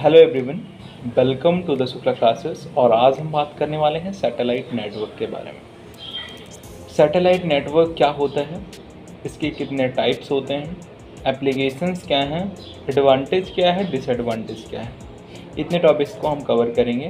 Hello everyone, welcome to the Shukla classes. और आज हम बात करने वाले हैं सैटेलाइट नेटवर्क के बारे में। सैटेलाइट नेटवर्क क्या होता है, इसके कितने टाइप्स होते हैं, एप्लीकेशंस क्या हैं, एडवांटेज क्या है, डिसएडवांटेज क्या है, इतने टॉपिक्स को हम कवर करेंगे।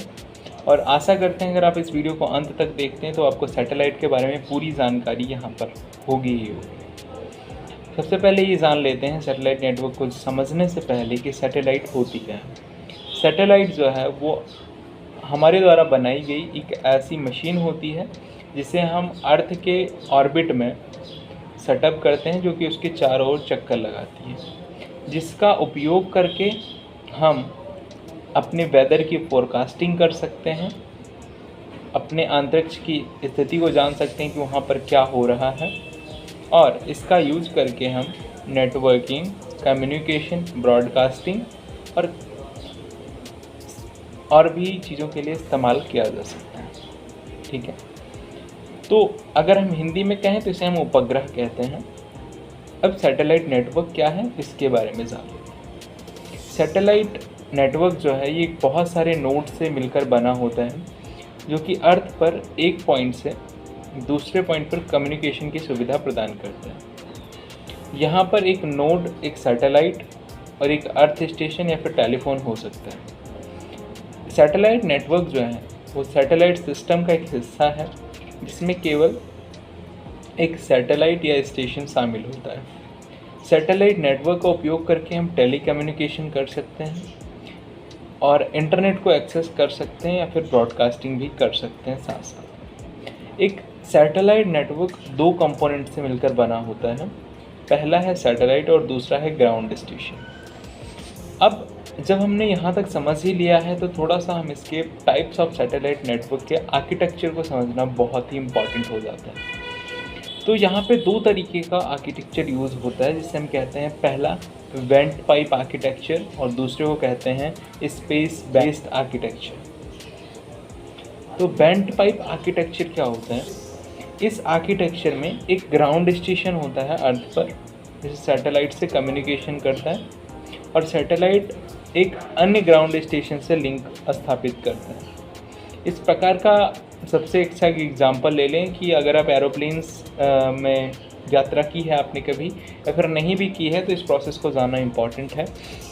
और आशा करते हैं अगर आप इस वीडियो को अंत तक देखते हैं तो आपको सैटेलाइट के बारे में पूरी जानकारी यहाँ पर होगी ही होगी। सबसे पहले ये जान लेते हैं सैटेलाइट नेटवर्क को समझने से पहले कि सैटेलाइट होती क्या है। सैटेलाइट जो है वो हमारे द्वारा बनाई गई एक ऐसी मशीन होती है जिसे हम अर्थ के ऑर्बिट में सेटअप करते हैं, जो कि उसके चारों ओर चक्कर लगाती है, जिसका उपयोग करके हम अपने वेदर की फोरकास्टिंग कर सकते हैं, अपने अंतरिक्ष की स्थिति को जान सकते हैं कि वहाँ पर क्या हो रहा है, और इसका यूज करके हम नेटवर्किंग, कम्युनिकेशन, ब्रॉडकास्टिंग और भी चीज़ों के लिए इस्तेमाल किया जा सकता है। ठीक है, तो अगर हम हिंदी में कहें तो इसे हम उपग्रह कहते हैं। अब सैटेलाइट नेटवर्क क्या है इसके बारे में जान लेते हैं। सैटेलाइट नेटवर्क जो है ये बहुत सारे नोड से मिलकर बना होता है, जो कि अर्थ पर एक पॉइंट से दूसरे पॉइंट पर कम्युनिकेशन की सुविधा प्रदान करता है। यहाँ पर एक नोड, एक सैटेलाइट और एक अर्थ स्टेशन या फिर टेलीफोन हो सकता है। सैटेलाइट नेटवर्क जो है वो सैटेलाइट सिस्टम का एक हिस्सा है, जिसमें केवल एक सैटेलाइट या स्टेशन शामिल होता है। सैटेलाइट नेटवर्क का उपयोग करके हम टेलीकम्युनिकेशन कर सकते हैं और इंटरनेट को एक्सेस कर सकते हैं या फिर ब्रॉडकास्टिंग भी कर सकते हैं साथ साथ। एक सैटेलाइट नेटवर्क दो कंपोनेंट से मिलकर बना होता है। पहला है सैटेलाइट और दूसरा है ग्राउंड स्टेशन। अब जब हमने यहाँ तक समझ ही लिया है तो थोड़ा सा हम इसके टाइप्स ऑफ सैटेलाइट नेटवर्क के आर्किटेक्चर को समझना बहुत ही इम्पॉर्टेंट हो जाता है। तो यहाँ पे दो तरीके का आर्किटेक्चर यूज़ होता है, जिसे हम कहते हैं पहला वेंट पाइप आर्किटेक्चर और दूसरे को कहते हैं स्पेस बेस्ड आर्किटेक्चर। तो वेंट पाइप आर्किटेक्चर क्या होता है? इस आर्किटेक्चर में एक ग्राउंड स्टेशन होता है अर्थ पर, जिसे सैटेलाइट से कम्युनिकेशन करता है, और सैटेलाइट एक अन्य ग्राउंड स्टेशन से लिंक स्थापित करता है। इस प्रकार का सबसे अच्छा एग्जांपल ले लें कि अगर आप एरोप्लेन्स में यात्रा की है आपने कभी, या फिर नहीं भी की है तो इस प्रोसेस को जानना इम्पॉर्टेंट है।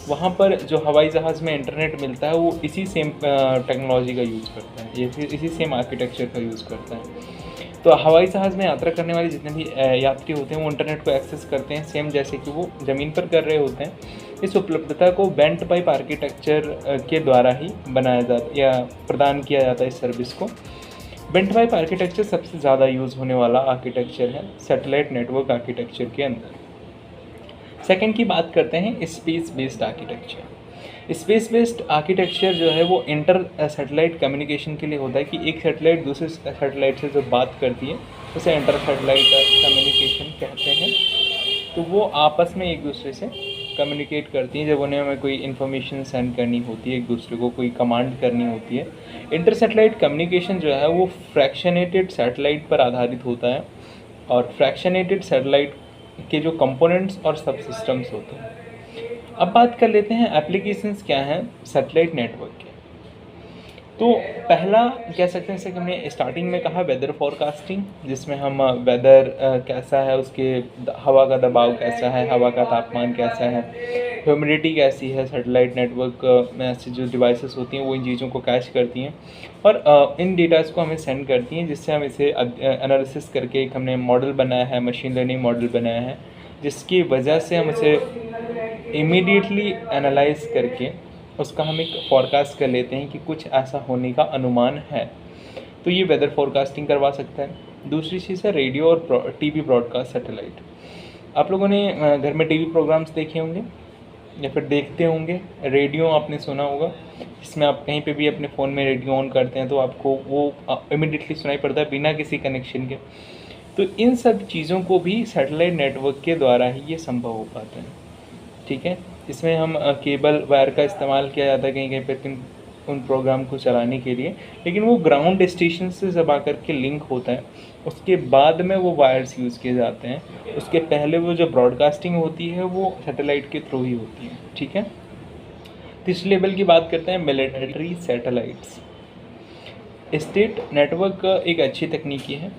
वहाँ पर जो हवाई जहाज़ में इंटरनेट मिलता है वो इसी सेम टेक्नोलॉजी का यूज़ करता है, ये इसी सेम आर्किटेक्चर का यूज़ करता है। तो हवाई जहाज़ में यात्रा करने वाले जितने भी यात्री होते हैं वो इंटरनेट को एक्सेस करते हैं सेम जैसे कि वो ज़मीन पर कर रहे होते हैं। इस उपलब्धता को वेंट पाइप आर्किटेक्चर के द्वारा ही बनाया जाता या प्रदान किया जाता है इस सर्विस को। वेंट पाइप आर्किटेक्चर सबसे ज़्यादा यूज़ होने वाला आर्किटेक्चर है सैटेलाइट नेटवर्क आर्किटेक्चर के अंदर। सेकंड की बात करते हैं space based architecture. Space based architecture जो है वो इंटर सैटेलाइट कम्युनिकेशन के लिए होता है कि एक सैटेलाइट दूसरे सैटेलाइट से जो बात करती है उसे इंटर सैटेलाइट कम्युनिकेशन कहते हैं। तो वो आपस में एक दूसरे से कम्युनिकेट करती हैं जब उन्हें हमें कोई इन्फॉर्मेशन सेंड करनी होती है, एक दूसरे को कोई कमांड करनी होती है। इंटर सैटेलाइट कम्युनिकेशन जो है वो फ्रैक्शनेटेड सैटेलाइट पर आधारित होता है, और फ्रैक्शनेटेड सैटेलाइट के जो कंपोनेंट्स और सब सिस्टम्स होते हैं। अब बात कर लेते हैं एप्लीकेशंस क्या हैं सैटेलाइट नेटवर्क के। तो पहला कह सकते हैं जैसे कि हमने स्टार्टिंग में कहा वेदर फोरकास्टिंग, जिसमें हम वेदर कैसा है, उसके हवा का दबाव कैसा है, हवा का तापमान कैसा है, ह्यूमिडिटी कैसी है। सैटेलाइट नेटवर्क में ऐसी जो डिवाइसेस होती हैं वो इन चीज़ों को कैच करती हैं और इन डेटास को हमें सेंड करती हैं, जिससे हम इसे एनालिसिस करके एक हमने मॉडल बनाया है, मशीन लर्निंग मॉडल बनाया है, जिसकी वजह से हम इसे इमीडिएटली एनालाइज करके उसका हम एक फॉरकास्ट कर लेते हैं कि कुछ ऐसा होने का अनुमान है। तो ये वेदर फोरकास्टिंग करवा सकता है। दूसरी चीज़ है रेडियो और टीवी ब्रॉडकास्ट सैटेलाइट। आप लोगों ने घर में टीवी प्रोग्राम्स देखे होंगे या फिर देखते होंगे। रेडियो आपने सुना होगा, जिसमें आप कहीं पे भी अपने फ़ोन में रेडियो ऑन करते हैं तो आपको वो इमीडिएटली सुनाई पड़ता है बिना किसी कनेक्शन के। तो इन सब चीज़ों को भी सैटेलाइट नेटवर्क के द्वारा ही ये संभव हो पाता है। ठीक है, इसमें हम केबल वायर का इस्तेमाल किया जाता है कहीं कहीं पर उन प्रोग्राम को चलाने के लिए, लेकिन वो ग्राउंड स्टेशन से जब आकर के लिंक होता है उसके बाद में वो वायर्स यूज़ किए जाते हैं। उसके पहले वो जो ब्रॉडकास्टिंग होती है वो सैटेलाइट के थ्रू ही होती है। ठीक है, तीसरे लेवल की बात करते हैं मिलिट्री सैटेलाइट्स। स्टेट नेटवर्क एक अच्छी तकनीकी है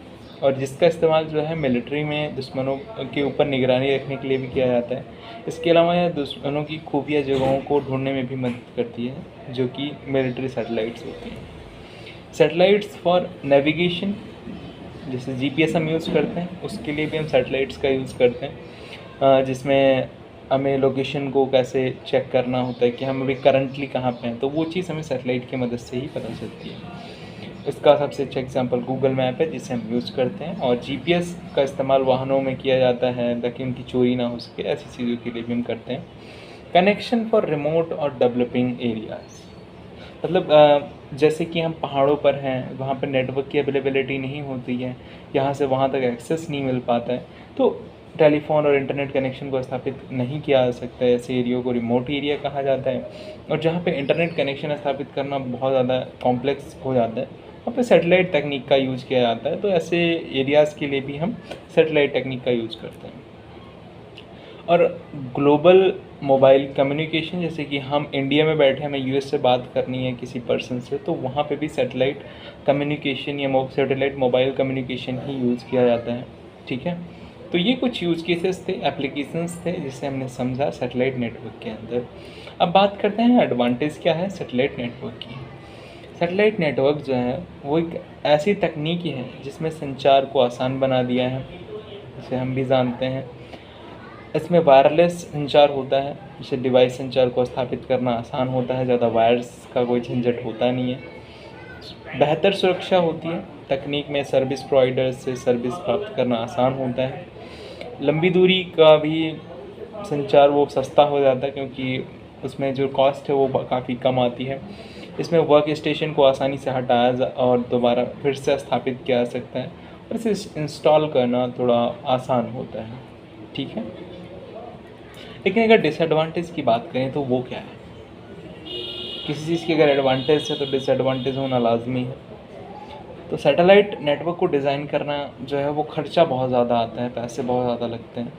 और जिसका इस्तेमाल जो है मिलिट्री में दुश्मनों के ऊपर निगरानी रखने के लिए भी किया जाता है। इसके अलावा यह दुश्मनों की खुफिया जगहों को ढूंढने में भी मदद करती है, जो कि मिलिट्री सैटेलाइट्स होती हैं। सैटेलाइट्स फॉर नेविगेशन, जैसे जीपीएस हम यूज़ करते हैं, उसके लिए भी हम सैटेलाइट्स का यूज़ करते हैं, जिसमें हमें लोकेशन को कैसे चेक करना होता है कि हम अभी करंटली कहाँ पे हैं, तो वो चीज़ हमें सैटेलाइट की मदद से ही पता चलती है। इसका सबसे अच्छा एग्जांपल गूगल मैप है, जिसे हम यूज़ करते हैं। और जीपीएस का इस्तेमाल वाहनों में किया जाता है ताकि उनकी चोरी ना हो सके, ऐसी चीज़ों के लिए भी हम करते हैं। कनेक्शन फॉर रिमोट और डेवलपिंग एरियाज़, मतलब जैसे कि हम पहाड़ों पर हैं, वहाँ पर नेटवर्क की अवेलेबिलिटी नहीं होती है, यहाँ से वहाँ तक एक्सेस नहीं मिल पाता है, तो टेलीफोन और इंटरनेट कनेक्शन को स्थापित नहीं किया जा सकता है। ऐसे एरिया को रिमोट एरिया कहा जाता है। और जहाँ पे इंटरनेट कनेक्शन स्थापित करना बहुत ज़्यादा कॉम्प्लेक्स हो जाता है, वहाँ पे सैटेलाइट तकनीक का यूज़ किया जाता है। तो ऐसे एरियाज़ के लिए भी हम सैटेलाइट तकनीक का यूज़ करते हैं। और ग्लोबल मोबाइल कम्युनिकेशन, जैसे कि हम इंडिया में बैठे हमें यूएस से बात करनी है किसी पर्सन से, तो वहाँ पे भी सैटेलाइट कम्युनिकेशन या सैटेलाइट मोबाइल कम्युनिकेशन ही यूज़ किया जाता है। ठीक है, तो ये कुछ यूज़ केसेस थे, एप्लीकेशंस थे, जिसे हमने समझा सैटेलाइट नेटवर्क के अंदर। अब बात करते हैं एडवांटेज क्या है सैटेलाइट नेटवर्क की। सैटेलाइट नेटवर्क जो है वो एक ऐसी तकनीक है जिसमें संचार को आसान बना दिया है, जिसे हम भी जानते हैं। इसमें वायरलेस संचार होता है, जिससे डिवाइस संचार को स्थापित करना आसान होता है, ज़्यादा वायर्स का कोई झंझट होता नहीं है। बेहतर सुरक्षा होती है, तकनीक में सर्विस प्रोवाइडर्स से सर्विस प्राप्त करना आसान होता है। लंबी दूरी का भी संचार वो सस्ता हो जाता है, क्योंकि उसमें जो कॉस्ट है वो काफ़ी कम आती है। इसमें वर्क स्टेशन को आसानी से हटाया और दोबारा फिर से स्थापित किया जा सकता है, और इसे इंस्टॉल करना थोड़ा आसान होता है। ठीक है, लेकिन अगर डिसएडवांटेज की बात करें तो वो क्या है। किसी चीज़ की अगर एडवांटेज है तो डिसएडवांटेज होना लाजमी है। तो सैटेलाइट नेटवर्क को डिज़ाइन करना जो है वो खर्चा बहुत ज़्यादा आता है, पैसे बहुत ज़्यादा लगते हैं।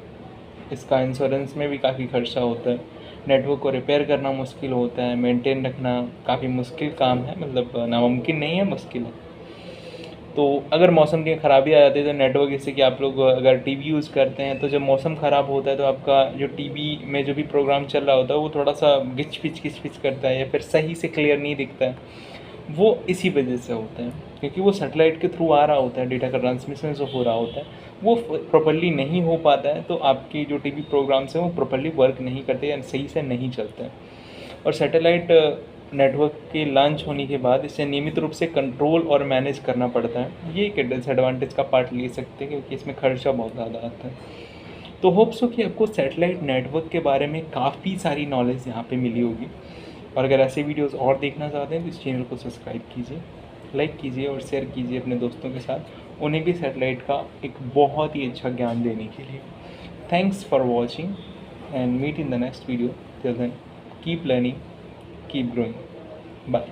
इसका इंश्योरेंस में भी काफ़ी खर्चा होता है। नेटवर्क को रिपेयर करना मुश्किल होता है, मेंटेन रखना काफ़ी मुश्किल काम है, मतलब नामुमकिन नहीं है, मुश्किल है। तो अगर मौसम की खराबी आ जाती है तो नेटवर्क, जैसे कि आप लोग अगर टीवी यूज़ करते हैं तो जब मौसम ख़राब होता है तो आपका जो टीवी में जो भी प्रोग्राम चल रहा होता है वो थोड़ा सा घिच पिच करता है या फिर सही से क्लियर नहीं दिखता है। वो इसी वजह से होता है, क्योंकि वो सैटेलाइट के थ्रू आ रहा होता है, डेटा का ट्रांसमिशन जो हो रहा होता है वो प्रॉपर्ली नहीं हो पाता है, तो आपकी जो टीवी प्रोग्राम्स हैं वो प्रॉपर्ली वर्क नहीं करते या सही से नहीं चलते हैं। और सैटेलाइट नेटवर्क के लॉन्च होने के बाद इसे नियमित रूप से कंट्रोल और मैनेज करना पड़ता है। ये एक डिसएडवांटेज का पार्ट ले सकते हैं, क्योंकि इसमें खर्चा बहुत ज़्यादा आता है। तो होप्स हो कि आपको सैटेलाइट नेटवर्क के बारे में काफ़ी सारी नॉलेज यहाँ पे मिली होगी। और अगर ऐसे वीडियोस और देखना चाहते हैं तो इस चैनल को सब्सक्राइब कीजिए, लाइक कीजिए और शेयर कीजिए अपने दोस्तों के साथ, उन्हें भी सैटेलाइट का एक बहुत ही अच्छा ज्ञान देने के लिए। Thanks for watching and meet in the next video. Till then keep learning, keep growing. Bye.